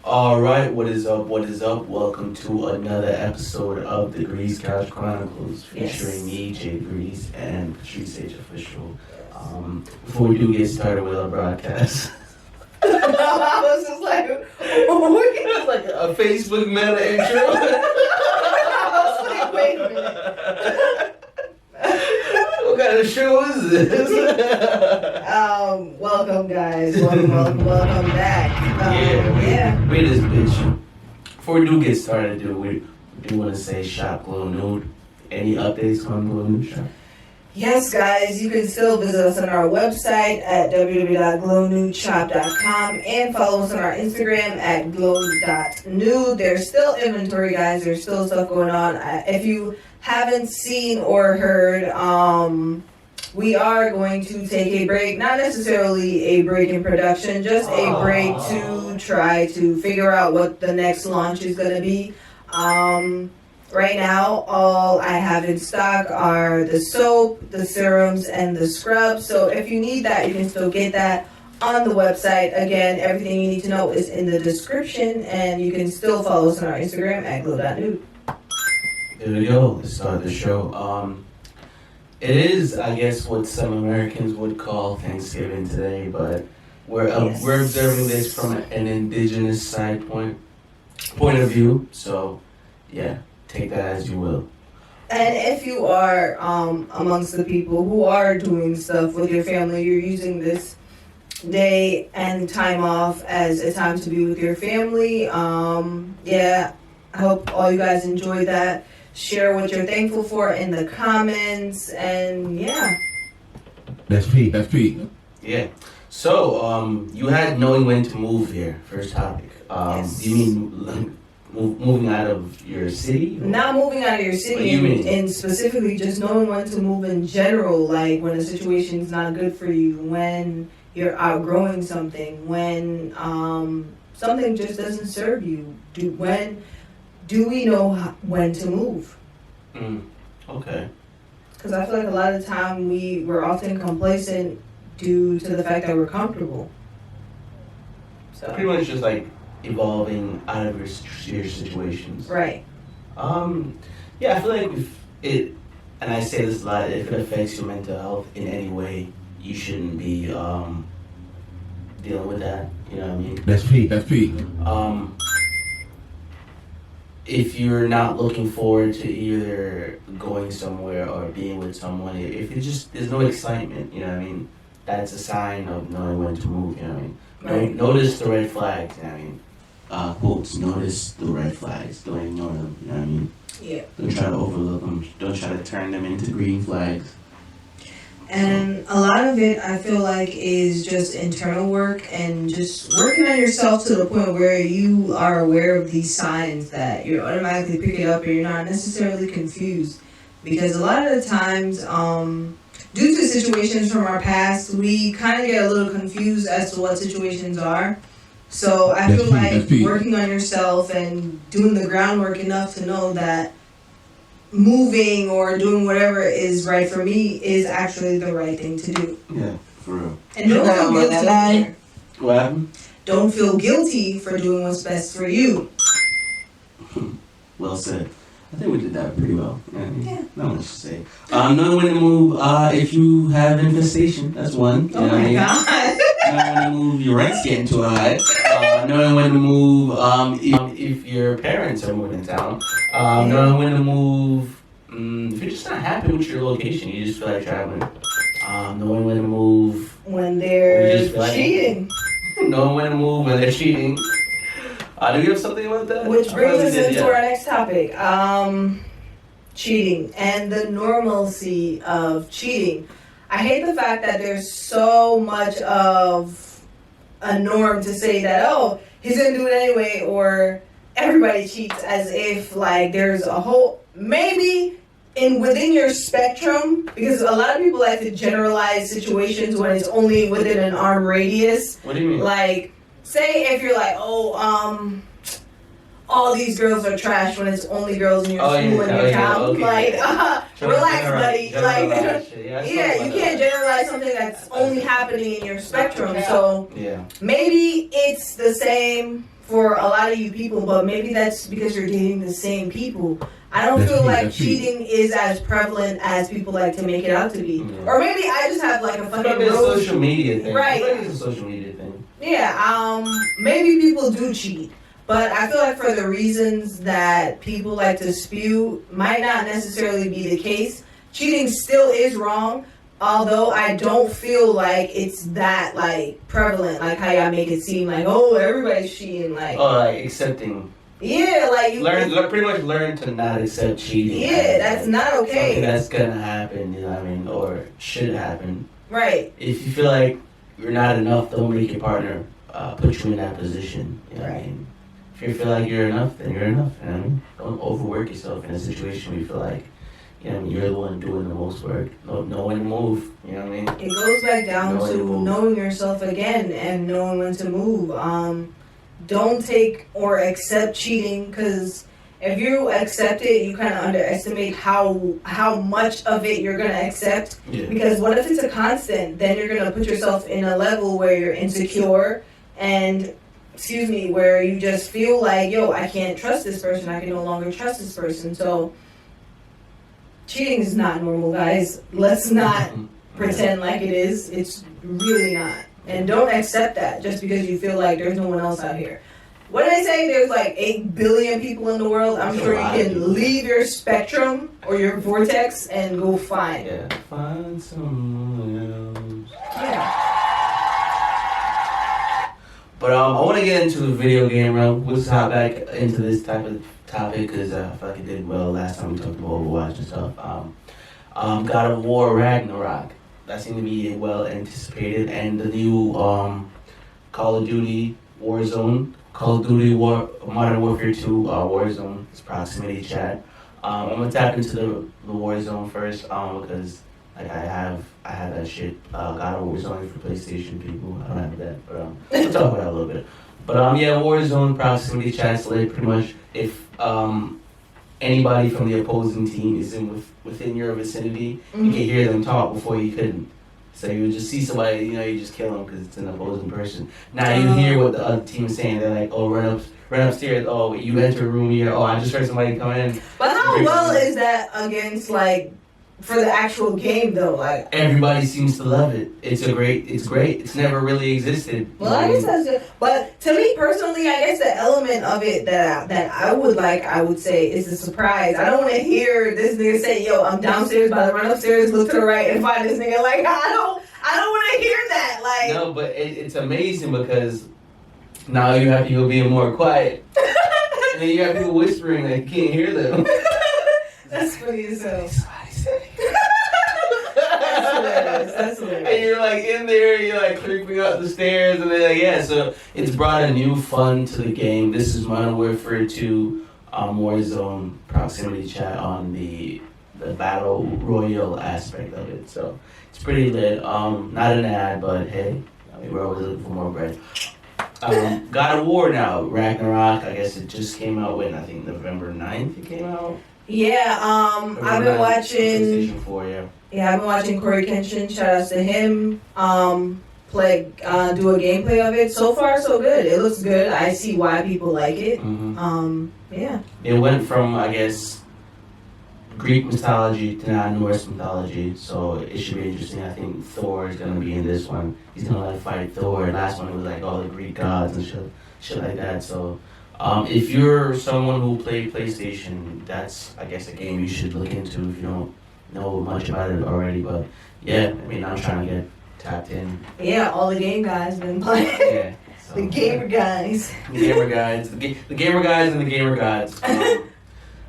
Alright, what is up, what is up? Welcome to another episode of the CouchChronicles featuring me, Jay Grease, and Patrice H. Official. Before we do get started with our broadcast, I was just like, it's like a Facebook meta intro. I was like, wait a minute. What kind of show is this? Welcome guys, welcome back. Yeah. Wait this bitch. Before we do get started, we do want to say shop Glow Nude. Any updates on Glow Nude shop? Yes, guys, you can still visit us on our website at www.glownudeshop.com and follow us on our Instagram at glow.nude. There's still inventory, guys. There's still stuff going on. If you haven't seen or heard, we are going to take a break. Not necessarily a break in production, just a break to try to figure out what the next launch is going to be. Right now, all I have in stock are the soap, the serums, and the scrubs. So if you need that, you can still get that on the website. Again, everything you need to know is in the description, and you can still follow us on our Instagram at glow.nude. There we go. Let's start the show. It is, I guess, what some Americans would call Thanksgiving today, but we're observing this from an indigenous side point of view. So, yeah. Take that as you will. And if you are amongst the people who are doing stuff with your family, you're using this day and time off as a time to be with your family. I hope all you guys enjoy that. Share what you're thankful for in the comments, and yeah. That's Pete. Yeah. So, you had knowing when to move here. First topic. Yes. Do you mean moving out of your city? Not moving out of your city, and specifically just knowing when to move in general, like when a situation's not good for you, when you're outgrowing something, when something just doesn't serve you. Do we know when to move? Okay. Because I feel like a lot of the time we're often complacent due to the fact that we're comfortable. So Pretty much just like evolving out of your situations. Right. Yeah, I feel like if it, and I say this a lot, if it affects your mental health in any way, you shouldn't be dealing with that. You know what I mean? That's Pete. If you're not looking forward to either going somewhere or being with someone, if it just there's no excitement, you know what I mean? That's a sign of knowing when to move, you know what I mean? Right. Notice the red flags, you know what I mean? Quotes, notice the red flags, don't ignore them, you know what I mean? Yeah. Don't try to overlook them, don't try to turn them into green flags. And a lot of it, I feel like, is just internal work and just working on yourself to the point where you are aware of these signs that you automatically pick it up and you're not necessarily confused. Because a lot of the times, due to situations from our past, we kind of get a little confused as to what situations are. So I feel like working on yourself and doing the groundwork enough to know that moving or doing whatever is right for me is actually the right thing to do. Yeah, for real. And don't feel guilty either. What happened? Don't feel guilty for doing what's best for you. Well said. I think we did that pretty well. Yeah. Not much to say. Knowing when to move, if you have infestation, that's one. Oh my God. Knowing when to move, your rent's getting too high. Knowing when to move, if your parents are moving in town. Knowing when to move, if you're just not happy with your location, you just feel like traveling. Knowing when to move. When they're cheating. Knowing when to move when they're cheating. Do you have something about that? Which brings us into our next topic. Cheating and the normalcy of cheating. I hate the fact that there's so much of a norm to say that, oh, he's gonna do it anyway, or everybody cheats, as if like there's a whole, maybe within your spectrum, because a lot of people like to generalize situations when it's only within an arm radius. What do you mean? Like, say if you're like, all these girls are trash when it's only girls in your school and your town. Okay. Like, relax, buddy. Like, yeah, you can't generalize something that's only happening in your spectrum. So maybe it's the same for a lot of you people, but maybe that's because you're dating the same people. I don't feel like cheating is as prevalent as people like to make it out to be. Yeah. Or maybe I just have like a fucking Maybe it's a social media thing. Right. Maybe it's a social media thing. Yeah, maybe people do cheat. But I feel like for the reasons that people like to spew might not necessarily be the case. Cheating still is wrong, although I don't feel like it's that like prevalent, like how y'all make it seem like, oh, everybody's cheating. Like, oh, like accepting. Yeah, like you pretty much learn to not accept cheating. Yeah, that's not okay. Something that's gonna happen, you know what I mean, or should happen. Right. If you feel like you're not enough, don't make your partner put you in that position. You know what I mean? If you feel like you're enough, then you're enough. You know what I mean? Don't overwork yourself in a situation where you feel like, you know, you're the one doing the most work. Know when to move. You know what I mean? It goes back down to knowing yourself again and knowing when to move. Don't take or accept cheating, because if you accept it, you kind of underestimate how much of it you're going to accept. Yeah. Because what if it's a constant? Then you're going to put yourself in a level where you're insecure and, where you just feel like, yo, I can't trust this person. I can no longer trust this person. So cheating is not normal, guys. Let's not pretend like it is. It's really not. And don't accept that just because you feel like there's no one else out here. What did I say? There's like 8 billion people in the world. I'm sure you can leave your spectrum or your vortex and go find. Yeah, find someone else. Yeah. But I want to get into the video game realm. We'll hop back into this type of topic because I feel like it did well last time we talked about Overwatch and stuff. God of War Ragnarok. That seemed to be well anticipated, and the new Call of Duty Warzone, Call of Duty Modern Warfare 2 Warzone, it's proximity chat. I'm gonna tap into the Warzone first because like I have that shit. God of Warzone for PlayStation people. I don't have that, but we'll talk about that a little bit. But yeah, Warzone proximity chat's lit pretty much. If anybody from the opposing team is within your vicinity, you can hear them talk before you couldn't. So you would just see somebody, you just kill them because it's an opposing person. Now you hear what the other team is saying. They're like, oh, run upstairs. Oh, you enter a room here. Oh, I just heard somebody come in. But how well is that against for the actual game though? Like everybody seems to love it. It's great. It's never really existed. Well, I guess that's just, but to me personally, I guess the element of it that I would say is the surprise. I don't want to hear this nigga say, yo, I'm downstairs, about to run upstairs, look to the right and find this nigga. Like I don't want to hear that. Like no, but it's amazing because now you have people being more quiet. And then you have people whispering that you can't hear them. That's funny as hell. That's hilarious. And you're like in there, you're like creeping up the stairs, and they're like, yeah. So it's brought a new fun to the game. This is Modern Warfare 2 Warzone proximity chat on the battle royale aspect of it. So it's pretty lit. Not an ad, but hey, we're always looking for more bread. God of War now, Ragnarok. I guess it just came out when I think November 9th it came out. Yeah, I've been watching. PlayStation 4, yeah. Yeah, I've been watching Corey Kenshin. Shout outs to him. Do a gameplay of it. So far, so good. It looks good. I see why people like it. Yeah. It went from, I guess, Greek mythology to now Norse mythology, so it should be interesting. I think Thor is gonna be in this one. He's gonna fight Thor. Last one was all the Greek gods and shit like that. So. If you're someone who played PlayStation, that's, I guess, a game you should look into if you don't know much about it already. But yeah, I'm trying to get tapped in. Yeah, all the game guys been playing. Yeah. So, the gamer guys. The gamer guys. The gamer guys and the gamer gods. I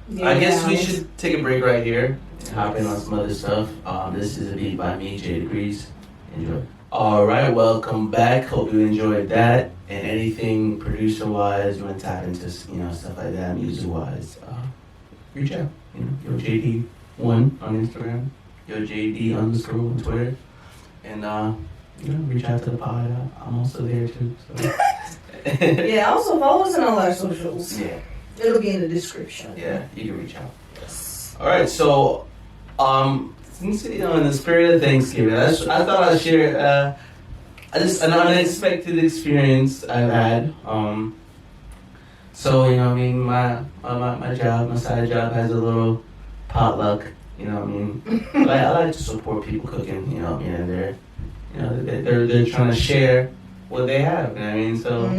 guess we should take a break right here and hop in on some other stuff. This is a beat by me, J Degrees. Enjoy. Alright, welcome back. Hope you enjoyed that. And anything producer-wise, you want to tap into, stuff like that, music-wise, reach out. Yo JD1 on Instagram, Yo JD _ on Twitter, and reach out to the pod. I'm also there too. So. Yeah, also follow us on all our socials. Yeah. It'll be in the description. Yeah, you can reach out. All right, so since in the spirit of Thanksgiving, I thought I'd share an unexpected experience I've had. So my job, my side job has a little potluck. I like to support people cooking. And they're trying to share what they have. So.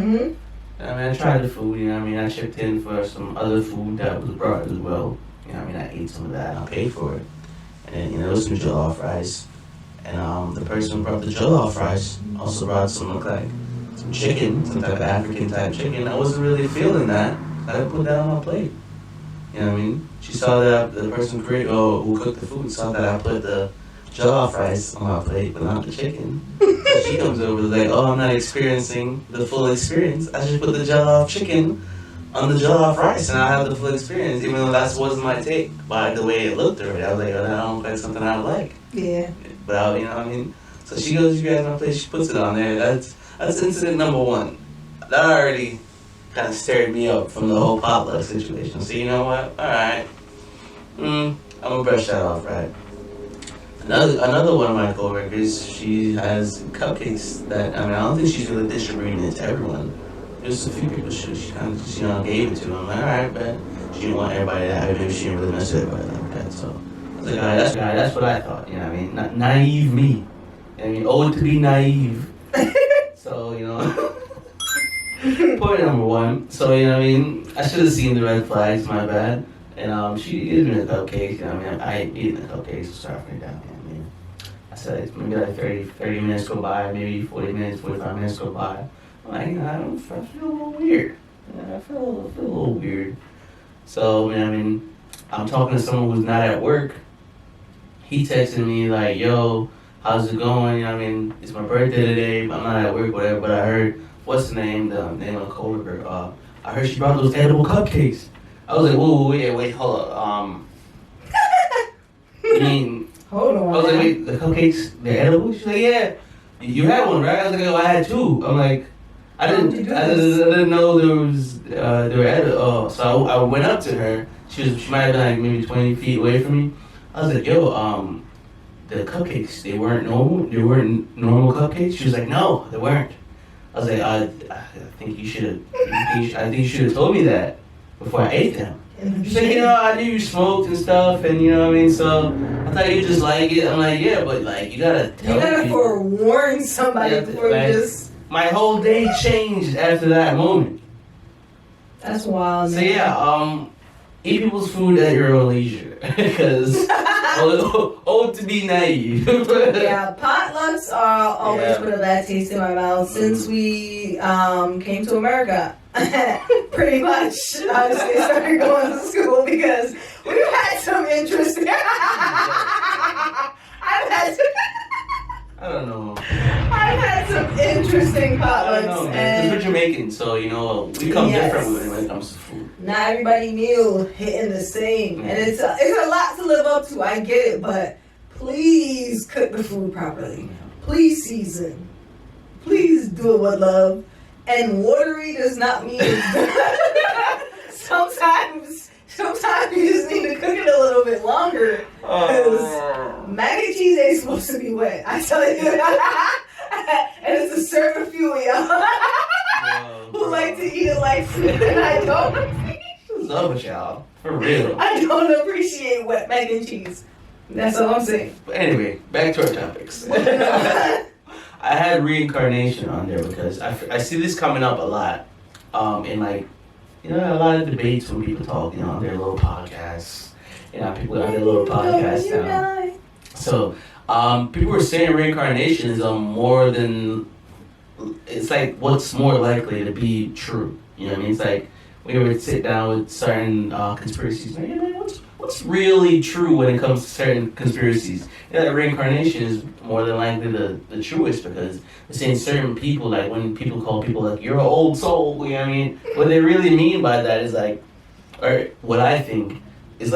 I tried the food, I chipped in for some other food that was brought as well. I ate some of that and I paid for it. And, it was some jollof rice. And the person who brought the jollof rice also brought some chicken, some type of African type chicken. I wasn't really feeling that. I didn't put that on my plate. She saw that the person who cooked the food saw that I put the jollof rice on my plate, but not the chicken. So she comes over and is like, I'm not experiencing the full experience. I just put the jollof chicken on the jollof rice and I have the full experience, even though that wasn't my take by the way it looked already. I was like, that don't look like something I would like. Yeah. But so she goes, you guys my plate, she puts it on there. That's incident number one. That already kind of stirred me up from the whole potluck situation. So you know what? Alright. I'm gonna brush that off, right? Another one of my coworkers, she has cupcakes that, I don't think she's really distributing it to everyone. Just a few people she kind of, gave it to them. Like, alright, but she didn't want everybody to have it, maybe she didn't really mess with everybody like that. So I was like, alright, that's what I thought, Not naive me. Old to be naive. So, point number one. So, I should have seen the red flags, my bad. And she gave me the cupcake. I ain't eating the cupcakes, so starving her down. I said maybe like 30 minutes go by, maybe 40 minutes, 45 minutes go by. I'm like, I feel a little weird. I feel a little weird. So, I'm talking to someone who's not at work. He texted me like, yo, how's it going? It's my birthday today, but I'm not at work, whatever. But I heard, what's the name of the coworker? I heard she brought those edible cupcakes. I was like, whoa, wait, hold up. Hold on. I was like, wait, the cupcakes, they're edible? She's like, yeah. You had one, right? I was like, I had two. I'm like, I didn't know they were edible. So I went up to her. She might have been like maybe 20 feet away from me. I was like, yo, the cupcakes, they weren't normal? They weren't normal cupcakes? She was like, no, they weren't. I was like, I think you should have told me that before I ate them. She's like, I knew you smoked and stuff, and so I thought you just like it. I'm like, yeah, but you gotta tell You gotta people. forewarn somebody before you just... My whole day changed after that moment. That's wild, man. So yeah, eat people's food at your own leisure, because old to be naive. Yeah, potlucks are always put a bad taste in my mouth since we came to America. Pretty much, honestly, started going to school because we've had some interesting. I don't know. I've had some interesting I don't know, potlucks, man. Because we're and Jamaican, so we come different when it comes to food. not everybody meal hitting the same, and it's a lot to live up to. I get it, but please cook the food properly. Please season. Please do it with love. And watery does not mean sometimes you just need to cook it a little bit longer. Because mac and cheese ain't supposed to be wet. I tell you. And it's a certain few of y'all who like to eat it like food, and I don't. Love y'all. For real. I don't appreciate wet mac and cheese. That's all I'm saying. But anyway, back to our topics. I had Reincarnation on there because I see this coming up a lot in a lot of debates when people talk, on their little podcasts. People on their little podcasts now. So people were saying Reincarnation is more than, it's like what's more likely to be true. It's like we would sit down with certain conspiracies. Like, what's really true when it comes to certain conspiracies? Reincarnation is more than likely the truest, because they're saying certain people, like when people call people like, you're an old soul, what they really mean by that is or what I think is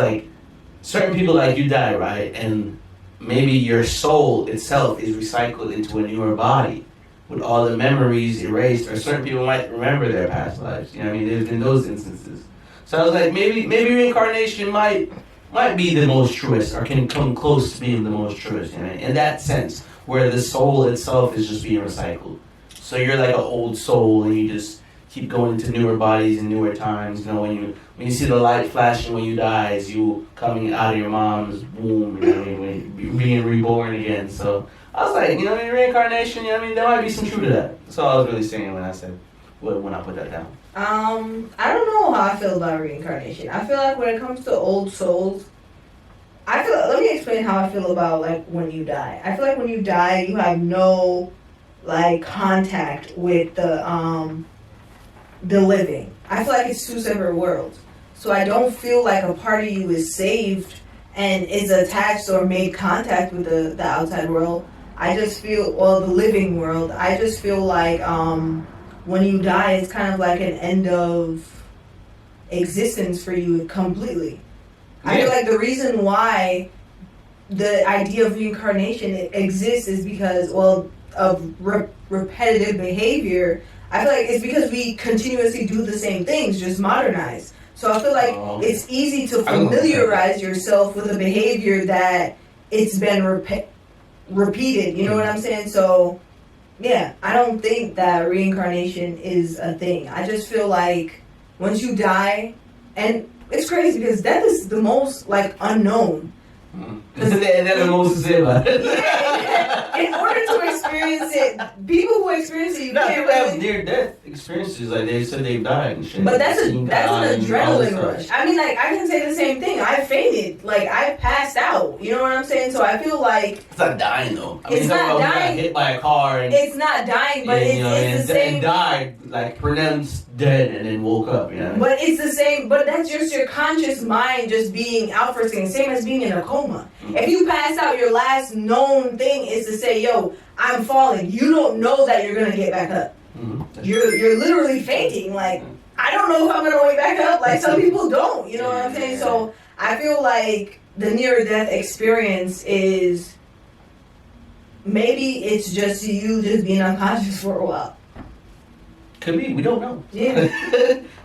certain people, you die, right? And maybe your soul itself is recycled into a newer body with all the memories erased, or certain people might remember their past lives. There's been those instances. So I was like, maybe reincarnation might be the most truest, or can come close to being the most truest, you know, in that sense, where the soul itself is just being recycled. So you're like an old soul, and you just keep going into newer bodies and newer times. You know, when you see the light flashing when you die, is you coming out of your mom's womb, you know what I mean, when being reborn again. So I was like, you know, in reincarnation, you know what I mean, there might be some truth to that. That's all I was really saying when I said, when I put that down. I don't know how I feel about reincarnation. I feel like when it comes to old souls, let me explain how I feel about like when you die. I feel like when you die, you have no like contact with the living. I feel like it's two separate worlds. So I don't feel like a part of you is saved and is attached or made contact with the outside world. I just feel, well, the living world. I just feel like when you die, it's kind of like an end of existence for you completely. I feel like the reason why the idea of reincarnation exists is because, well, of repetitive behavior. I feel like it's because we continuously do the same things, just modernized. So I feel like it's easy to familiarize yourself with a behavior that it's been repeated. You know what I'm saying? So, yeah, I don't think that reincarnation is a thing. I just feel like once you die, and it's crazy because death is the most, like, unknown. That's the most to say about it. Yeah, in order to experience it, people who experience it, you can't people have really... near-death experiences. Like, they said they've died and shit. But that's an adrenaline rush. rush. I mean, like, I can say the same thing. I fainted. Like, I passed out. You know what I'm saying? So I feel like... It's not dying, though. I mean, It's not dying. Got hit by a car and... It's not dying, but it's the same... And died, like, pronounced dead and then woke up, you know? But it's the same... But that's just your conscious mind just being out for a second. Same as being in a coma. Mm-hmm. If you pass out, your last known thing is to say, yo, I'm falling. You don't know that you're going to get back up. Mm-hmm. You're literally fainting. Like, I don't know if I'm going to wake back up. Like, some people don't. You know what I'm saying? So I feel like the near-death experience is... Maybe it's just you just being unconscious for a while. Could be. We don't know. Yeah.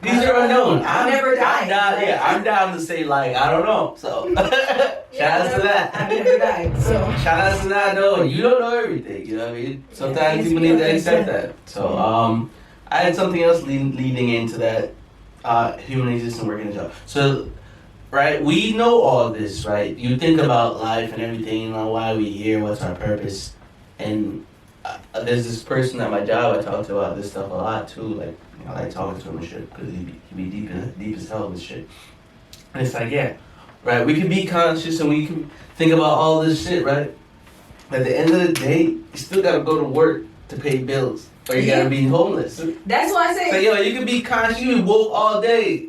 These are unknown. I've never died. I'm down to say, like, I don't know. So, shout out to that. I've never died. So, shout out to not knowing. You don't know everything. You know what I mean? Sometimes people need to accept that. So, I had something else leading into that human existence working a job. So, right, we know all this, right? You think about life and everything, you know, why we here, what's our purpose, and there's this person at my job I talk to about this stuff a lot too. Like, you know, I like talking to him and shit because he be deep as hell with shit. And it's like, yeah, right. We can be conscious and we can think about all this shit, right? But at the end of the day, you still gotta go to work to pay bills, or you gotta be homeless. That's why I say. So, you can be conscious, you can be woke all day.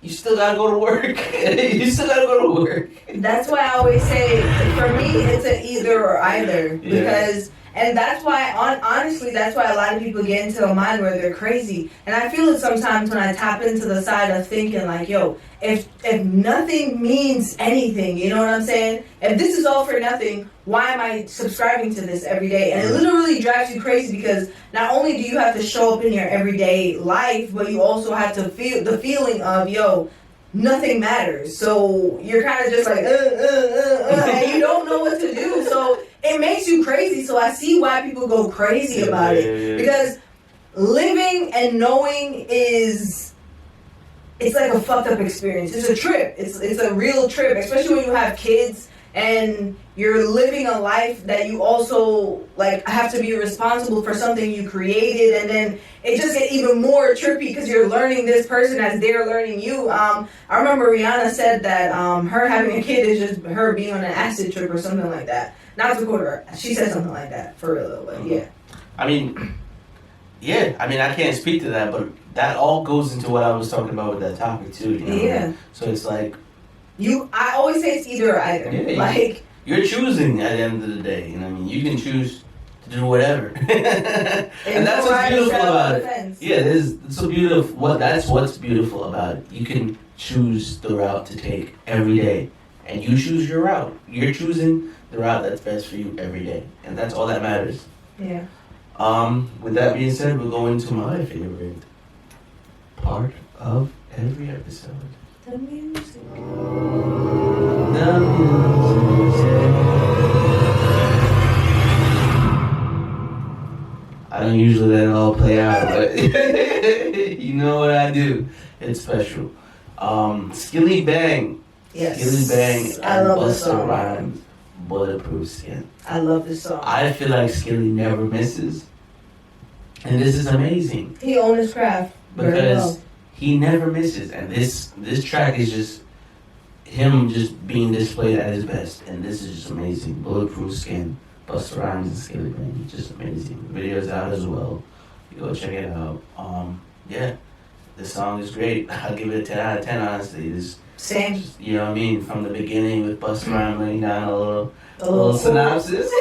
You still gotta go to work. You still gotta go to work. That's why I always say, for me, it's an either or either. Because, and that's why, honestly, that's why a lot of people get into a mind where they're crazy. And I feel it sometimes when I tap into the side of thinking like, yo, if nothing means anything, you know what I'm saying? If this is all for nothing, why am I subscribing to this every day? And it literally drives you crazy because not only do you have to show up in your everyday life, but you also have to feel the feeling of, yo, nothing matters. So you're kind of just like, and you don't know what to do. So it makes you crazy. So I see why people go crazy about it. Because living and knowing it's like a fucked up experience. It's a trip. It's a real trip, especially when you have kids and you're living a life that you also like have to be responsible for something you created, and then it just gets even more trippy because you're learning this person as they're learning you. I remember Rihanna said that her having a kid is just her being on an acid trip or something like that. Not to quote her, she said something like that for real though, but yeah. I mean, I can't speak to that, but that all goes into what I was talking about with that topic too. You know? Yeah. So it's like I always say it's either or either. Yeah, like you're choosing at the end of the day. You know what I mean? You can choose to do whatever, and that's what's beautiful about it. Yeah, it's so beautiful. That's what's beautiful about it. You can choose the route to take every day, and you choose your route. You're choosing the route that's best for you every day, and that's all that matters. Yeah. With that being said, we'll go into my favorite part of Every episode. The music. The music. I don't usually let it all play out, but you know what I do. It's special. Skillibeng. Yes. Skillibeng I and love this Busta song. Rhymes. Bulletproof Skin. I love this song. I feel like Skilly never misses. And this is amazing. He owned his craft very well. Because he never misses. And this track is just him just being displayed at his best. And this is just amazing. Bulletproof Skin, Busta Rhymes and Skillibeng. Just amazing. The video's out as well. You go check it out. Yeah. This song is great. I'll give it a 10 out of 10, honestly. This, Same. just, you know what I mean? From the beginning with Busta Rhymes laying down a little synopsis,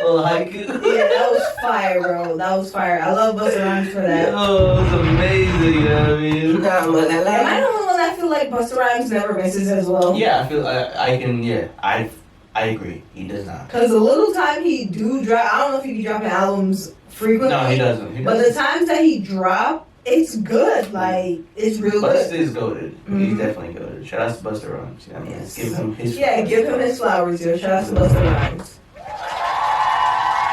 a little haiku. Yeah, that was fire, bro. That was fire. I love Busta Rhymes for that. Oh, it's amazing, you know what I mean? Am I the only one that feel like Busta Rhymes never misses as well? Yeah, I feel I can, yeah, I agree. He does not. Because the little time he do drop, I don't know if he be dropping albums frequently. No, he doesn't. But the times that he drop, it's good. Like, it's real Busta good. is goated. Mm-hmm. He's definitely goated. Shout out to Busta Rhymes. You know what I mean? Yes. Give him his Give him his flowers, yo. Shout out to Busta Rhymes.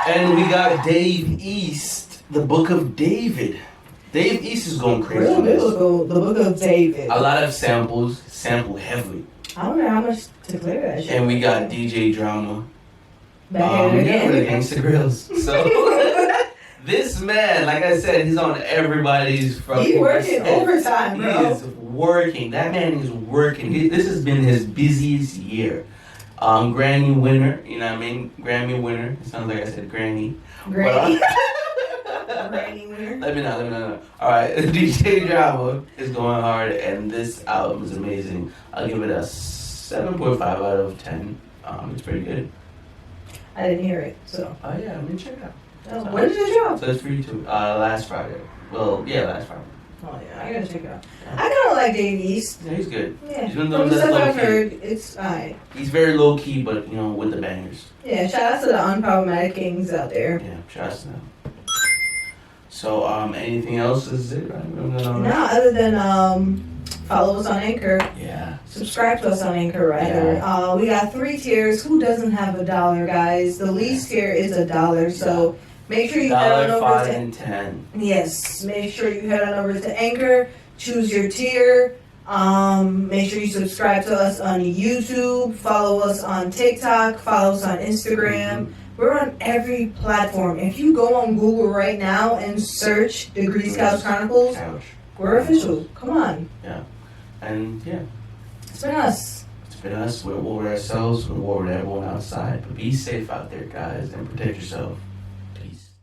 And we got Dave East, the Book of David. Dave East is going crazy on this. The Book of David. A lot of samples, sample heavily. I don't know how much to clear that shit. And we got DJ Drama. Back at it Yeah, with the again. Gangsta Grills. So this man, like I said, he's on everybody's fucking He working set. overtime, He bro. is working. That man is working. This has been his busiest year. Grammy winner, you know what I mean? Grammy winner. It sounds like I said granny. Granny. But, Granny winner. let me know. Alright, DJ Drama is going hard and this album is amazing. I'll give it a 7.5 out of 10. It's pretty good. I didn't hear it, so. Oh yeah, I mean check it out. Oh, when did it drop? So it's free too. Last Friday. Well, yeah, last Friday. Oh yeah, I gotta check it out. I kind of like Dave East. Yeah, he's good. Yeah, He's one from of the those stuff that's I've low-key. heard, it's alright. He's very low key, but you know, with the bangers. Yeah, shout out to the unproblematic kings out there. Yeah, shout out to them. So, anything else? This is it, right? No, other than follow us on Anchor, Yeah. subscribe to us on Anchor rather. Yeah. We got 3 tiers. Who doesn't have $1, guys? The least tier is $1, so make sure you head on $1, over $5, to and $10. Yes, make sure you head on over to Anchor, choose your tier. Make sure you subscribe to us on YouTube, follow us on TikTok, follow us on Instagram. We're on every platform. If you go on Google right now and search Degrees Couch Chronicles, Couch. we're official. Come on. Yeah. And yeah, It's been us. it's been us. We're war with ourselves. We're war with everyone outside. But be safe out there, guys, and protect yourself.